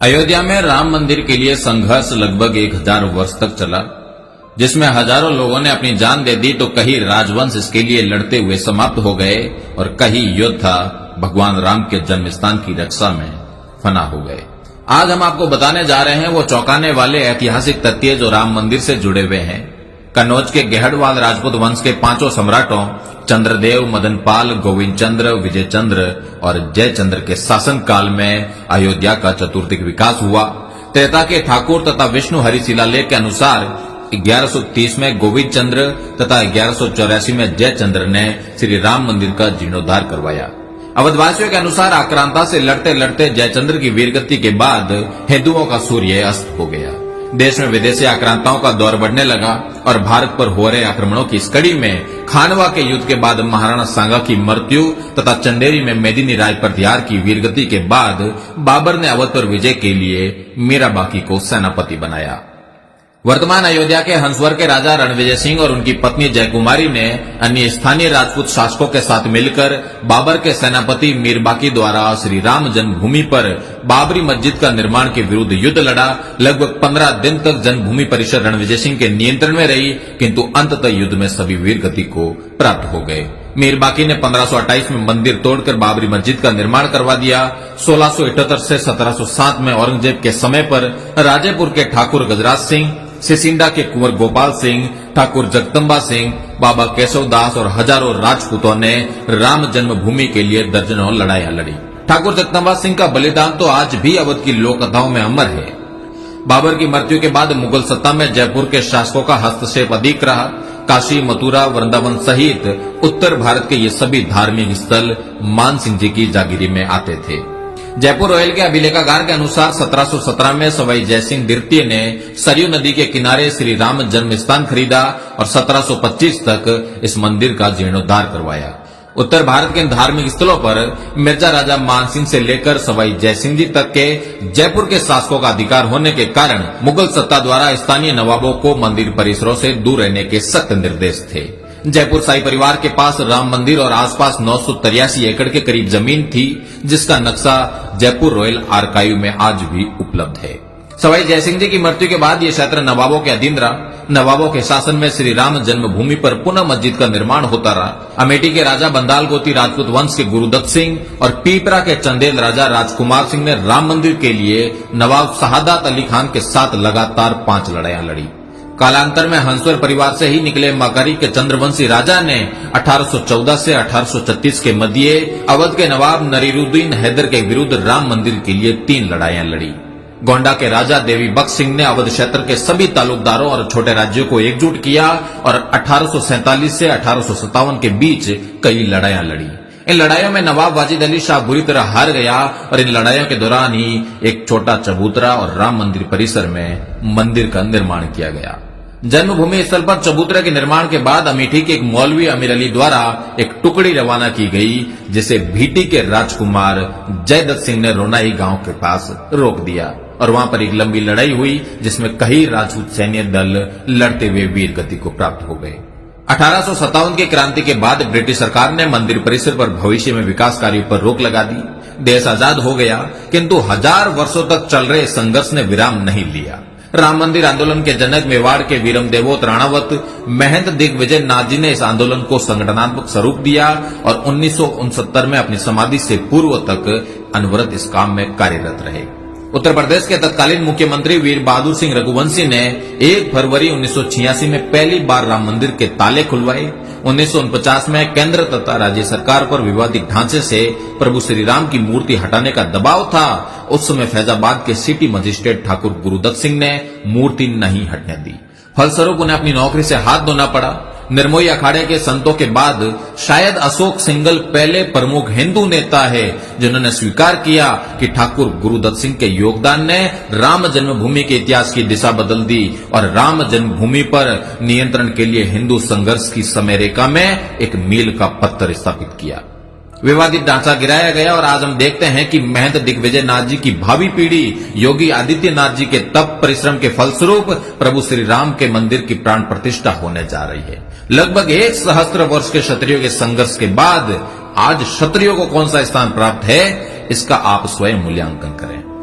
अयोध्या में राम मंदिर के लिए संघर्ष लगभग 1000 वर्ष तक चला, जिसमें हजारों लोगों ने अपनी जान दे दी तो कई राजवंश इसके लिए लड़ते हुए समाप्त हो गए और कई योद्धा भगवान राम के जन्म स्थान की रक्षा में फना हो गए। आज हम आपको बताने जा रहे हैं वो चौंकाने वाले ऐतिहासिक तथ्य जो राम मंदिर से जुड़े हुए हैं। कन्नौज के गहड़वाल राजपूत वंश के 5 सम्राटों चंद्रदेव, मदनपाल, गोविंद चंद्र, विजय चंद्र और जयचंद्र के शासन काल में अयोध्या का चतुर्दिक विकास हुआ। त्रेता के ठाकुर तथा विष्णु हरि शिलालेख के अनुसार 1130 में गोविंद चंद्र तथा 1184 में जयचंद्र ने श्री राम मंदिर का जीर्णोद्धार करवाया। अवधवासियों के अनुसार आक्रांता से लड़ते लड़ते जयचंद्र की वीरगति के बाद हिंदुओं का सूर्य अस्त हो गया। देश में विदेशी आक्रांताओं का दौर बढ़ने लगा और भारत पर हो रहे आक्रमणों की इस कड़ी में खानवा के युद्ध के बाद महाराणा सांगा की मृत्यु तथा चंदेरी में मेदिनी राय प्रत्याहार की वीरगति के बाद बाबर ने अवध पर विजय के लिए मीराबाकी को सेनापति बनाया। वर्तमान अयोध्या के हंसवर के राजा रणविजय सिंह और उनकी पत्नी जयकुमारी ने अन्य स्थानीय राजपूत शासकों के साथ मिलकर बाबर के सेनापति मीरबाकी द्वारा श्री राम जन्मभूमि पर बाबरी मस्जिद का निर्माण के विरुद्ध युद्ध लड़ा। लगभग 15 दिन तक जन्मभूमि परिसर रणविजय सिंह के नियंत्रण में रही, किंतु अंततः युद्ध में सभी वीरगति को प्राप्त हो गए। मीरबाकी ने 1528 में मंदिर तोड़कर बाबरी मस्जिद का निर्माण करवा दिया। 1678 से 1707 में औरंगजेब के समय पर राजेपुर के ठाकुर गजराज सिंह, सिसिंडा के कुंवर गोपाल सिंह, ठाकुर जगदम्बा सिंह, बाबा केशव दास और हजारों राजपूतों ने राम जन्मभूमि के लिए दर्जनों लड़ाइयां लड़ी। ठाकुर जगदम्बा सिंह का बलिदान तो आज भी अवध की लोक कथाओं में अमर है। बाबर की मृत्यु के बाद मुगल सत्ता में जयपुर के शासकों का हस्तक्षेप अधिक रहा। काशी, मथुरा, वृंदावन सहित उत्तर भारत के ये सभी धार्मिक स्थल मान सिंह जी की जागीरी में आते थे। जयपुर रोयल के अभिलेखागार के अनुसार 1717 में सवाई जयसिंह द्वितीय ने सरयू नदी के किनारे श्री राम जन्म स्थान खरीदा और 1725 तक इस मंदिर का जीर्णोद्धार करवाया। उत्तर भारत के धार्मिक स्थलों पर मिर्जा राजा मानसिंह से लेकर सवाई जयसिंह जी तक के जयपुर के शासकों का अधिकार होने के कारण मुगल सत्ता द्वारा स्थानीय नवाबों को मंदिर परिसरों से दूर रहने के सख्त निर्देश थे। जयपुर शाही परिवार के पास राम मंदिर और आसपास 983 एकड़ के करीब जमीन थी, जिसका नक्शा जयपुर रॉयल आर्काइव में आज भी उपलब्ध है। सवाई जयसिंह जी की मृत्यु के बाद यह क्षेत्र नवाबों के अधीन रहा। नवाबों के शासन में श्री राम जन्मभूमि पर पुनः मस्जिद का निर्माण होता रहा। अमेठी के राजा बंदाल गोती राजपूत वंश के गुरुदत्त सिंह और पीपरा के चंदेल राजा राजकुमार सिंह ने राम मंदिर के लिए नवाब शहादत अली खान के साथ लगातार 5 लड़ाइयां लड़ी। कालांतर में हंसवर परिवार से ही निकले मकारी के चंद्रवंशी राजा ने 1814 से 1836 के मध्य अवध के नवाब नरीरुद्दीन हैदर के विरुद्ध राम मंदिर के लिए 3 लड़ाइयां लड़ी। गोंडा के राजा देवी बख्श सिंह ने अवध क्षेत्र के सभी तालुकदारों और छोटे राज्यों को एकजुट किया और 1847 से 1857 के बीच कई लड़ाइयां लड़ी। इन लड़ाइयों में नवाब वाजिद अली शाह बुरी तरह हार गया और इन लड़ाइयों के दौरान ही एक छोटा चबूतरा और राम मंदिर परिसर में मंदिर का निर्माण किया गया। जन्मभूमि स्थल पर चबूतरे के निर्माण के बाद अमेठी के एक मौलवी अमीर अली द्वारा एक टुकड़ी रवाना की गई, जिसे भीटी के राजकुमार जयदत्त सिंह ने रोनाई गांव के पास रोक दिया और वहां पर एक लंबी लड़ाई हुई, जिसमें कई राजपूत सैन्य दल लड़ते हुए वीर गति को प्राप्त हो गए। 1857 की क्रांति के बाद ब्रिटिश सरकार ने मंदिर परिसर पर भविष्य में विकास कार्यों पर रोक लगा दी। देश आजाद हो गया, किंतु 1000 वर्षों तक चल रहे संघर्ष ने विराम नहीं लिया। राम मंदिर आंदोलन के जनक मेवाड़ के वीरम देवोत राणावत महंत दिग्विजय नाथ जी ने इस आंदोलन को संगठनात्मक स्वरूप दिया और 1969 में अपनी समाधि से पूर्व तक अनवरत इस काम में कार्यरत रहे। उत्तर प्रदेश के तत्कालीन मुख्यमंत्री वीर बहादुर सिंह रघुवंशी ने 1 फरवरी 1986 में पहली बार राम मंदिर के ताले खुलवाए। 1949 में केंद्र तथा राज्य सरकार पर विवादित ढांचे से प्रभु श्री राम की मूर्ति हटाने का दबाव था। उस समय फैजाबाद के सिटी मजिस्ट्रेट ठाकुर गुरुदत्त सिंह ने मूर्ति नहीं हटने दी। फलस्वरूप उन्हें अपनी नौकरी से हाथ धोना पड़ा। निर्मोही अखाड़े के संतों के बाद शायद अशोक सिंघल पहले प्रमुख हिंदू नेता है जिन्होंने स्वीकार किया कि ठाकुर गुरुदत्त सिंह के योगदान ने राम जन्मभूमि के इतिहास की दिशा बदल दी और राम जन्मभूमि पर नियंत्रण के लिए हिंदू संघर्ष की समय रेखा में एक मील का पत्थर स्थापित किया। विवादित ढांचा गिराया गया और आज हम देखते हैं कि महंत दिग्विजय नाथ जी की भावी पीढ़ी योगी आदित्यनाथ जी के तप परिश्रम के फलस्वरूप प्रभु श्री राम के मंदिर की प्राण प्रतिष्ठा होने जा रही है। लगभग 1 सहस्त्र वर्ष के क्षत्रियों के संघर्ष के बाद आज क्षत्रियों को कौन सा स्थान प्राप्त है, इसका आप स्वयं मूल्यांकन करें।